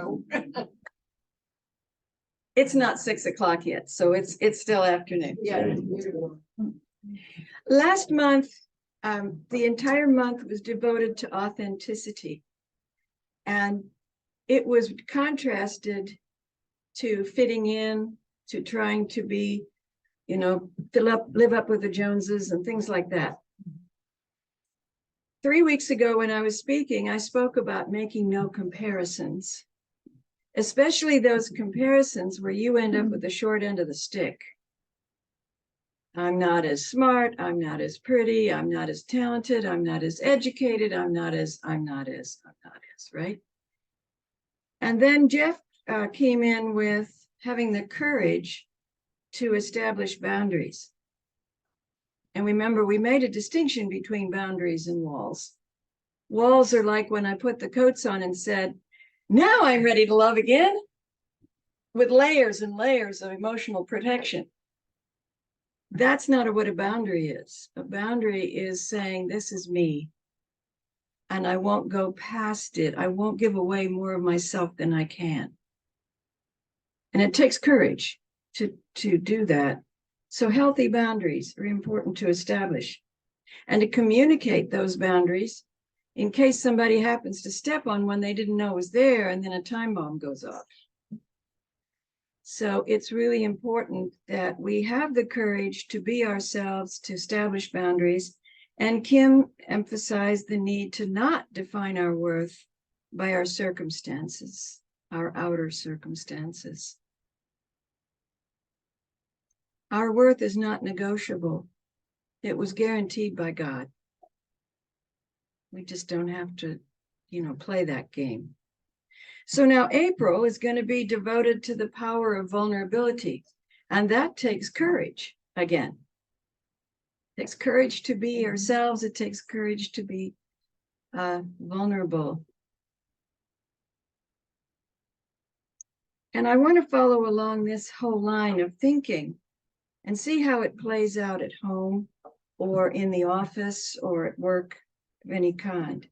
no. It's not 6 o'clock yet, so it's still afternoon. Yeah. Last month, the entire month was devoted to authenticity. And it was contrasted to fitting in, to trying to be, live up with the Joneses and things like that. 3 weeks ago, when I was speaking, I spoke about making no comparisons, especially those comparisons where you end up with the short end of the stick. I'm not as smart, I'm not as pretty, I'm not as talented, I'm not as educated, I'm not as, right? And then Jeff came in with having the courage to establish boundaries. And remember, we made a distinction between boundaries and walls. Walls are like when I put the coats on and said, now I'm ready to love again, with layers and layers of emotional protection. That's not what a boundary is. A boundary is saying, this is me, and I won't go past it. I won't give away more of myself than I can. And it takes courage to do that. So healthy boundaries are important to establish and to communicate those boundaries in case somebody happens to step on one they didn't know was there, and then a time bomb goes off. So it's really important that we have the courage to be ourselves, to establish boundaries. And Kim emphasized the need to not define our worth by our circumstances, our outer circumstances. Our worth is not negotiable. It was guaranteed by God. We just don't have to, play that game. So now April is going to be devoted to the power of vulnerability. And that takes courage again. It takes courage to be ourselves. It takes courage to be vulnerable. And I want to follow along this whole line of thinking and see how it plays out at home or in the office or at work of any kind.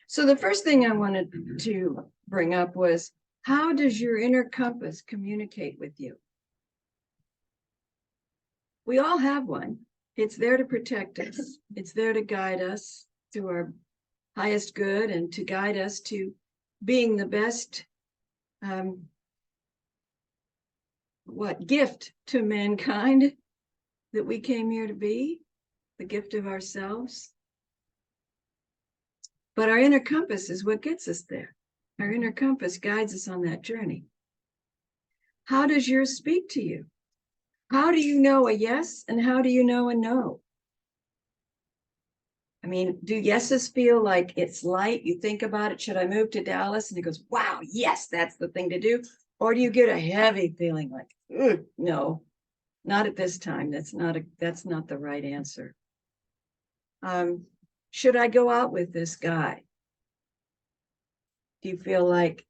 So the first thing I wanted to bring up was, how does your inner compass communicate with you? We all have one. It's there to protect us. It's there to guide us to our highest good and to guide us to being the best gift to mankind that we came here to be, the gift of ourselves. But our inner compass is what gets us there. Our inner compass guides us on that journey. How does yours speak to you? How do you know a yes and how do you know a no? I mean, do yeses feel like it's light? You think about it, should I move to Dallas? And it goes, wow, yes, that's the thing to do. Or do you get a heavy feeling like, no, not at this time. That's not the right answer. Should I go out with this guy? Do you feel like,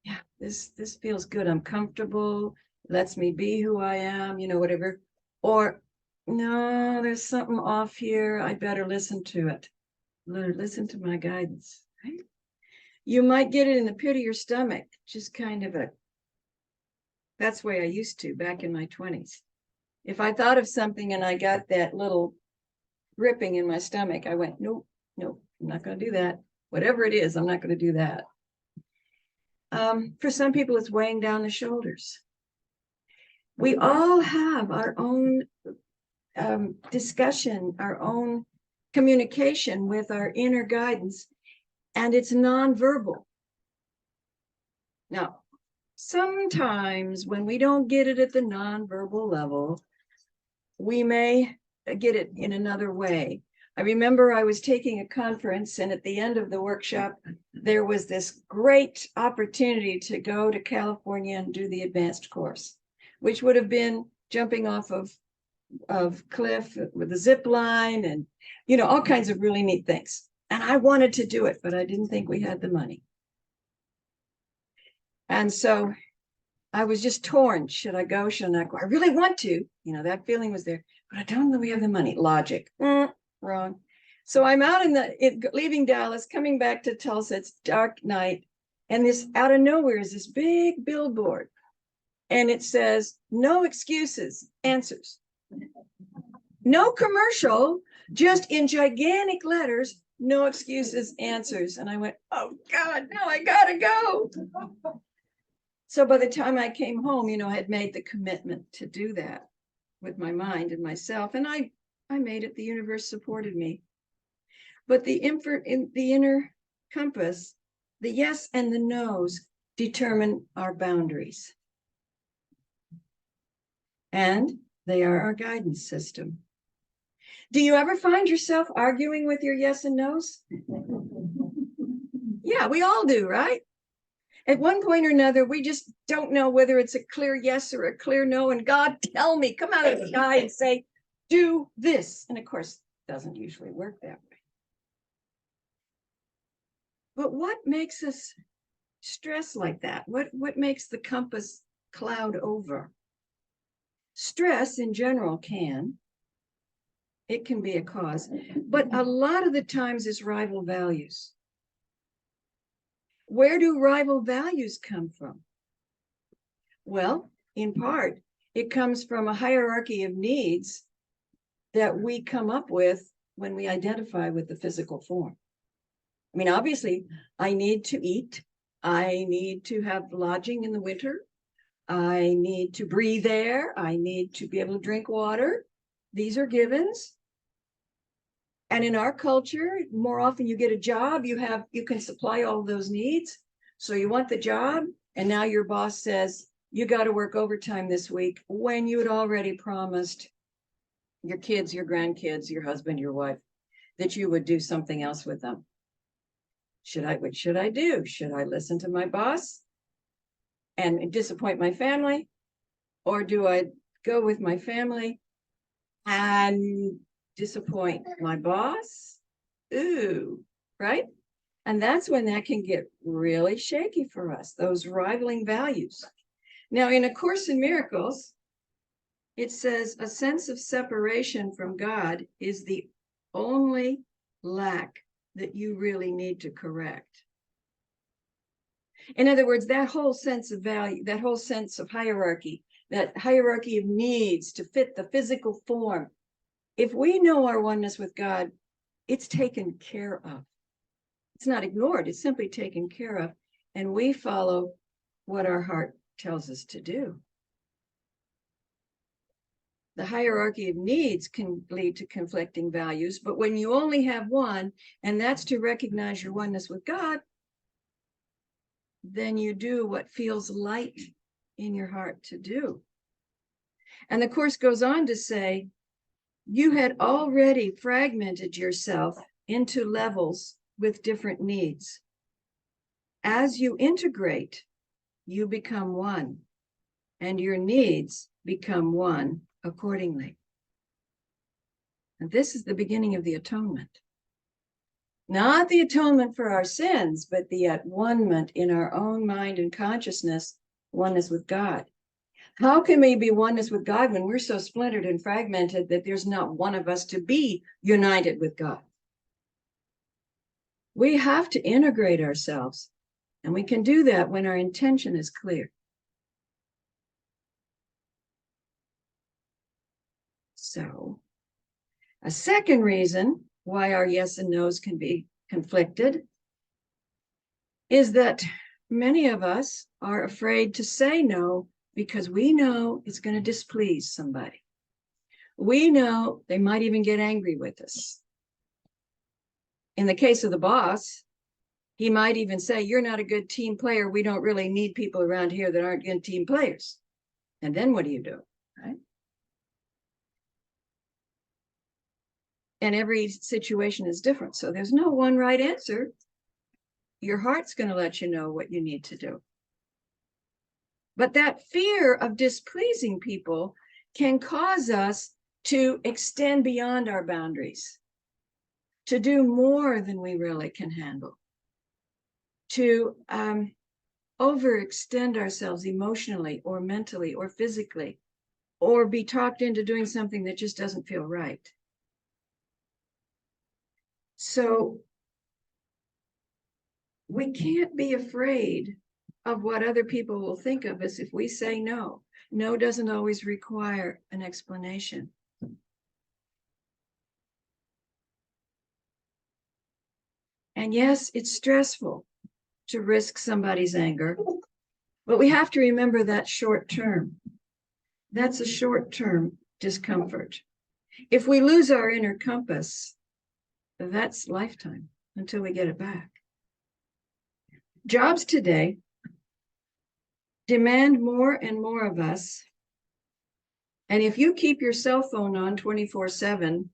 yeah, this feels good. I'm comfortable, lets me be who I am, whatever. Or no, there's something off here. I better listen to it. Listen to my guidance, right? You might get it in the pit of your stomach, just kind of that's the way I used to back in my 20s. If I thought of something and I got that little gripping in my stomach, I went, nope, I'm not going to do that. Whatever it is, I'm not going to do that. For some people, it's weighing down the shoulders. We all have our own discussion, our own communication with our inner guidance, and it's nonverbal. Now, sometimes when we don't get it at the nonverbal level, we may get it in another way. I remember I was taking a conference, and at the end of the workshop, there was this great opportunity to go to California and do the advanced course, which would have been jumping off of cliff with a zip line and, all kinds of really neat things. And I wanted to do it, but I didn't think we had the money. And so I was just torn. Should I go? Should I not go? I really want to. That feeling was there, but I don't know we have the money. Logic. Wrong. So I'm out leaving Dallas, coming back to Tulsa. It's dark night. And this out of nowhere is this big billboard. And it says, no excuses, answers. No commercial, just in gigantic letters, no excuses, answers. And I went, oh God, no, I gotta go. So by the time I came home, I had made the commitment to do that with my mind and myself. And I made it. The universe supported me. But the inner compass, the yes and the no's determine our boundaries. And they are our guidance system. Do you ever find yourself arguing with your yes and no's? Yeah, we all do, right? At one point or another, we just don't know whether it's a clear yes or a clear no. And God, tell me, come out of the sky and say, do this. And of course, it doesn't usually work that way. But what makes us stress like that? What makes the compass cloud over? Stress in general it can be a cause, but a lot of the times is rival values. Where do rival values come from? Well, in part, it comes from a hierarchy of needs that we come up with when we identify with the physical form. I mean, obviously, I need to eat. I need to have lodging in the winter. I need to breathe air. I need to be able to drink water. These are givens. And in our culture, more often you get a job, you can supply all those needs. So you want the job, and now your boss says, you got to work overtime this week when you had already promised your kids, your grandkids, your husband, your wife, that you would do something else with them. What should I do? Should I listen to my boss and disappoint my family? Or do I go with my family and disappoint my boss? Ooh, right? And that's when that can get really shaky for us, those rivaling values. Now, in A Course in Miracles, it says a sense of separation from God is the only lack that you really need to correct. In other words, that whole sense of value, that whole sense of hierarchy, that hierarchy of needs to fit the physical form, if we know our oneness with God, it's taken care of. It's not ignored, it's simply taken care of. And we follow what our heart tells us to do. The hierarchy of needs can lead to conflicting values, but when you only have one, and that's to recognize your oneness with God, then you do what feels light in your heart to do. And the Course goes on to say, you had already fragmented yourself into levels with different needs. As you integrate, you become one, and your needs become one accordingly. And this is the beginning of the atonement. Not the atonement for our sins, but the at-one-ment in our own mind and consciousness, oneness with God. How can we be oneness with God when we're so splintered and fragmented that there's not one of us to be united with God? We have to integrate ourselves, and we can do that when our intention is clear. So, a second reason why our yes and no's can be conflicted is that many of us are afraid to say no because we know it's going to displease somebody. We know they might even get angry with us. In the case of the boss, he might even say, you're not a good team player. We don't really need people around here that aren't good team players. And then what do you do, right? And every situation is different. So there's no one right answer. Your heart's going to let you know what you need to do. But that fear of displeasing people can cause us to extend beyond our boundaries, to do more than we really can handle, to overextend ourselves emotionally or mentally or physically, or be talked into doing something that just doesn't feel right. So we can't be afraid of what other people will think of us if we say no. No doesn't always require an explanation. And yes, it's stressful to risk somebody's anger, but we have to remember that short term. That's a short-term discomfort. If we lose our inner compass, that's lifetime until we get it back. Jobs today demand more and more of us. And if you keep your cell phone on 24/7,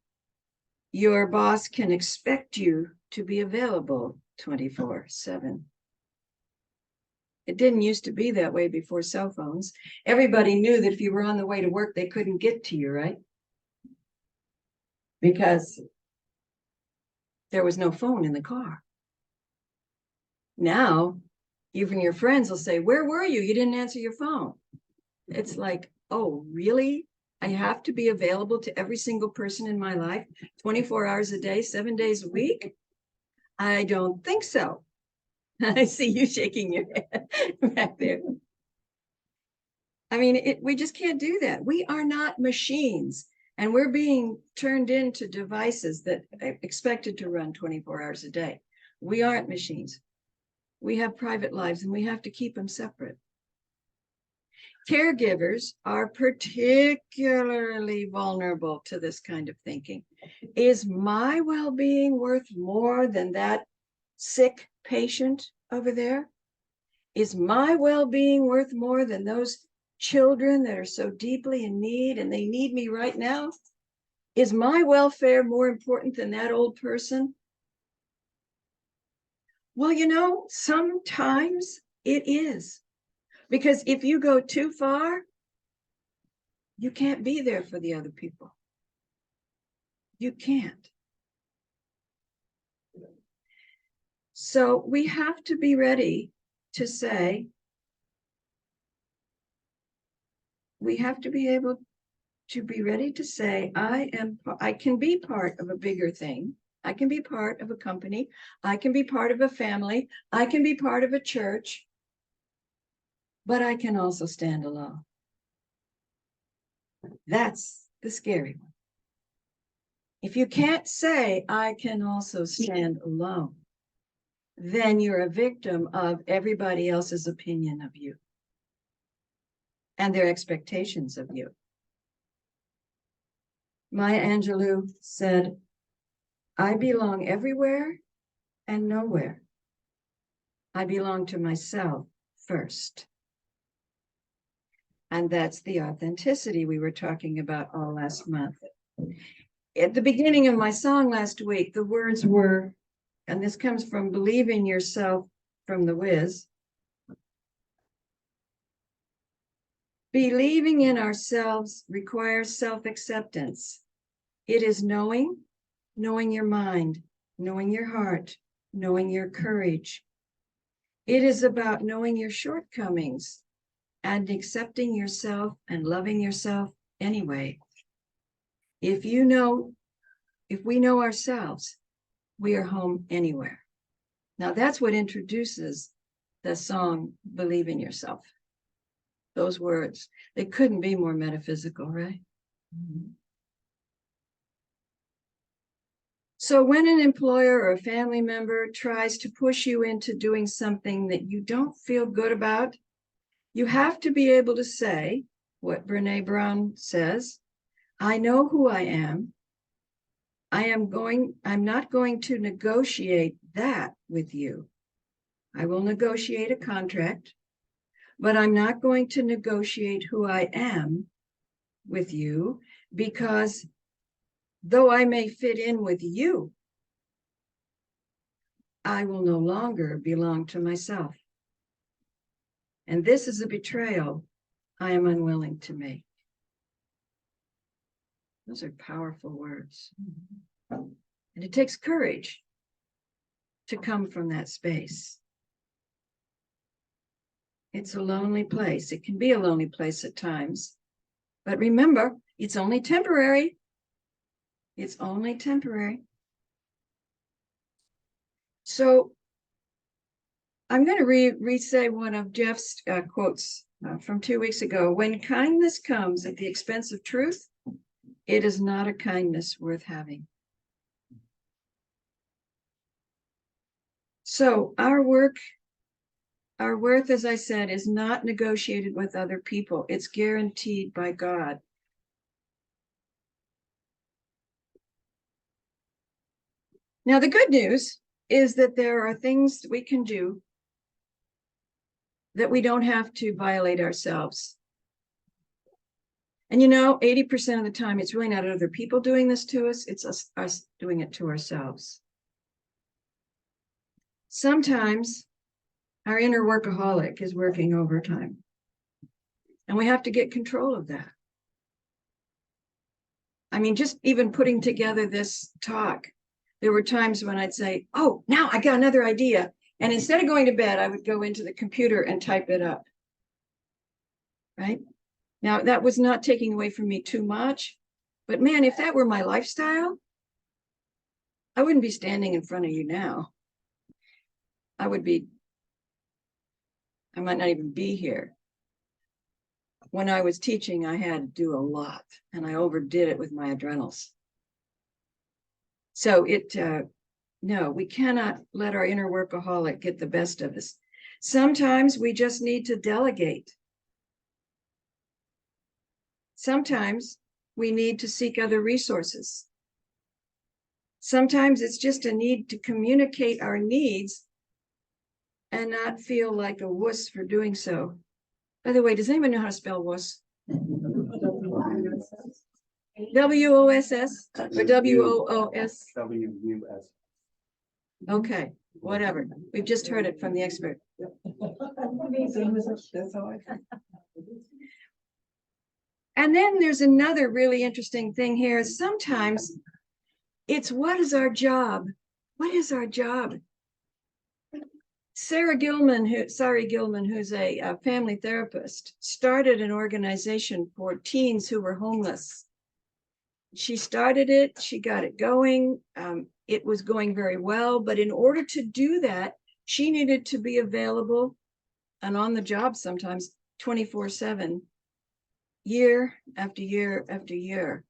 your boss can expect you to be available 24/7. It didn't used to be that way before cell phones. Everybody knew that if you were on the way to work, they couldn't get to you, right? Because there was no phone in the car. Now, even your friends will say, "Where were you? You didn't answer your phone." It's like, oh, really? I have to be available to every single person in my life 24 hours a day, 7 days a week? I don't think so. I see you shaking your head back there. I mean, we just can't do that. We are not machines, and we're being turned into devices that are expected to run 24 hours a day. We aren't machines. We have private lives, and we have to keep them separate. Caregivers are particularly vulnerable to this kind of thinking. Is my well-being worth more than that sick patient over there? Is my well-being worth more than those children that are so deeply in need and they need me right now? Is my welfare more important than that old person? Well, you know, sometimes it is. Because if you go too far, you can't be there for the other people. You can't. So we have to be ready to say, we have to be able to be ready to say, I can be part of a bigger thing. I can be part of a company. I can be part of a family. I can be part of a church, but I can also stand alone. That's the scary one. If you can't say, I can also stand alone, then you're a victim of everybody else's opinion of you and their expectations of you. Maya Angelou said, I belong everywhere and nowhere. I belong to myself first. And that's the authenticity we were talking about all last month. At the beginning of my song last week, the words were, and this comes from Believing Yourself from The Wiz, believing in ourselves requires self-acceptance. It is knowing your mind, knowing your heart, knowing your courage. It is about knowing your shortcomings and accepting yourself and loving yourself anyway. If we know ourselves, we are home anywhere. Now that's what introduces the song, Believe in Yourself. Those words, they couldn't be more metaphysical, right? Mm-hmm. So when an employer or a family member tries to push you into doing something that you don't feel good about, you have to be able to say what Brené Brown says, I know who I am. I'm not going to negotiate that with you. I will negotiate a contract, but I'm not going to negotiate who I am with you, because though I may fit in with you, I will no longer belong to myself. And this is a betrayal I am unwilling to make. Those are powerful words. And it takes courage to come from that space. It's a lonely place. It can be a lonely place at times. But remember, it's only temporary. It's only temporary. So I'm going to re-say one of Jeff's quotes from 2 weeks ago. When kindness comes at the expense of truth, it is not a kindness worth having. So our worth, as I said, is not negotiated with other people. It's guaranteed by God. Now, the good news is that there are things we can do that we don't have to violate ourselves. And 80% of the time, it's really not other people doing this to us, it's us doing it to ourselves. Sometimes our inner workaholic is working overtime, and we have to get control of that. I mean, just even putting together this talk, there were times when I'd say, oh, now I got another idea. And instead of going to bed, I would go into the computer and type it up. Right? Now, that was not taking away from me too much. But man, if that were my lifestyle, I wouldn't be standing in front of you now. I might not even be here. When I was teaching, I had to do a lot, and I overdid it with my adrenals. So no, we cannot let our inner workaholic get the best of us. Sometimes we just need to delegate. Sometimes we need to seek other resources. Sometimes it's just a need to communicate our needs and not feel like a wuss for doing so. By the way, does anyone know how to spell wuss? W-O-S-S or W-O-O-S? W-U-S. Okay, whatever. We've just heard it from the expert. And then there's another really interesting thing here. Sometimes it's what is our job? What is our job? Sari Gilman, who's a family therapist, started an organization for teens who were homeless. She started it, she got it going. It was going very well, but in order to do that, she needed to be available and on the job sometimes 24/7, year after year after year.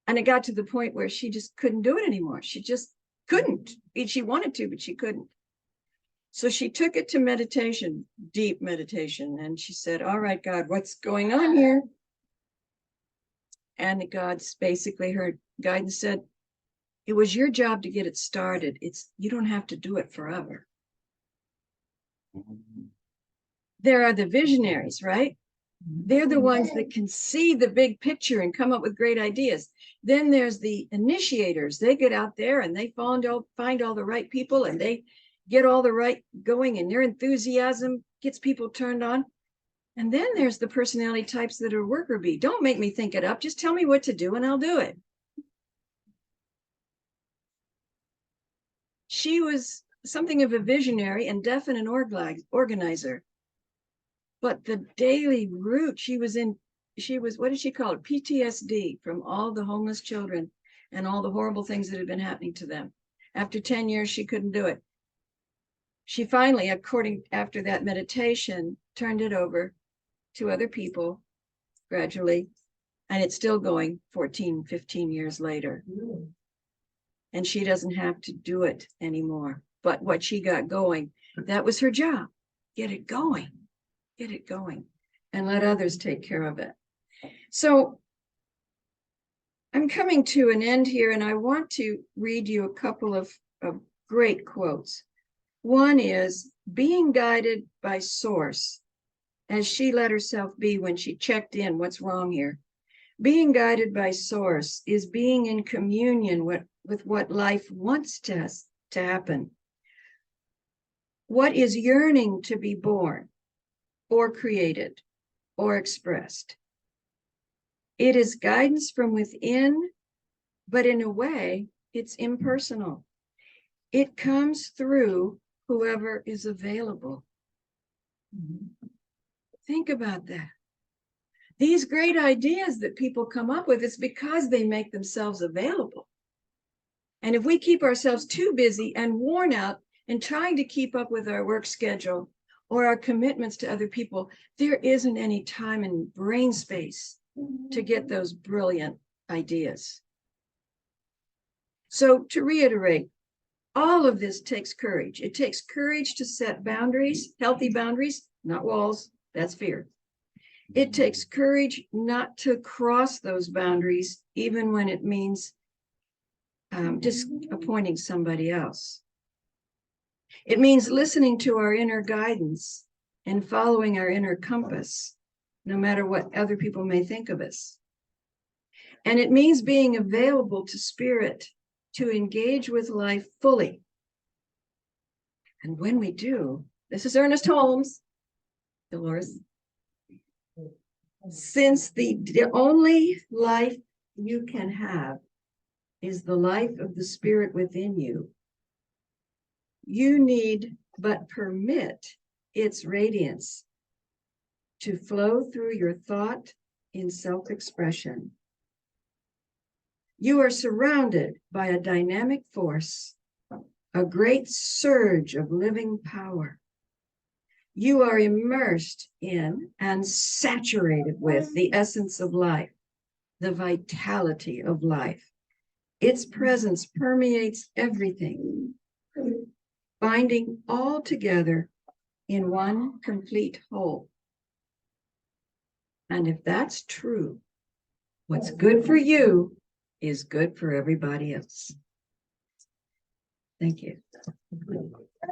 And it got to the point where she just couldn't do it anymore. She just couldn't. She wanted to, but she couldn't. So she took it to meditation, deep meditation, and she said, all right, God, what's going on here? And God's basically, her guidance said, it was your job to get it started. You don't have to do it forever. There are the visionaries, right? They're the ones that can see the big picture and come up with great ideas. Then there's the initiators. They get out there and they find all the right people, and they get all the right going, and their enthusiasm gets people turned on. And then there's the personality types that are worker bee. Don't make me think it up. Just tell me what to do and I'll do it. She was something of a visionary and definite organizer. But the daily route she was, what did she call it? PTSD from all the homeless children and all the horrible things that had been happening to them. After 10 years, she couldn't do it. She finally, after that meditation, turned it over to other people gradually, and it's still going 14, 15 years later. And she doesn't have to do it anymore. But what she got going, that was her job. Get it going, and let others take care of it. So I'm coming to an end here, and I want to read you a couple of great quotes. One is, being guided by source, as she let herself be when she checked in, what's wrong here? Being guided by source is being in communion with what life wants to happen. What is yearning to be born or created or expressed. It is guidance from within, but in a way, it's impersonal. It comes through whoever is available. Think about that. These great ideas that people come up with, it's because they make themselves available. And if we keep ourselves too busy and worn out in trying to keep up with our work schedule or our commitments to other people, there isn't any time and brain space to get those brilliant ideas. So to reiterate, all of this takes courage. It takes courage to set boundaries, healthy boundaries, not walls. That's fear. It takes courage not to cross those boundaries, even when it means disappointing somebody else. It means listening to our inner guidance and following our inner compass, no matter what other people may think of us. And it means being available to spirit to engage with life fully. And when we do, this is Ernest Holmes, Dolores, since the only life you can have is the life of the spirit within you, you need but permit its radiance to flow through your thought in self-expression. You are surrounded by a dynamic force, a great surge of living power. You are immersed in and saturated with the essence of life, the vitality of life. Its presence permeates everything, binding all together in one complete whole. And if that's true, what's good for you is good for everybody else. Thank you.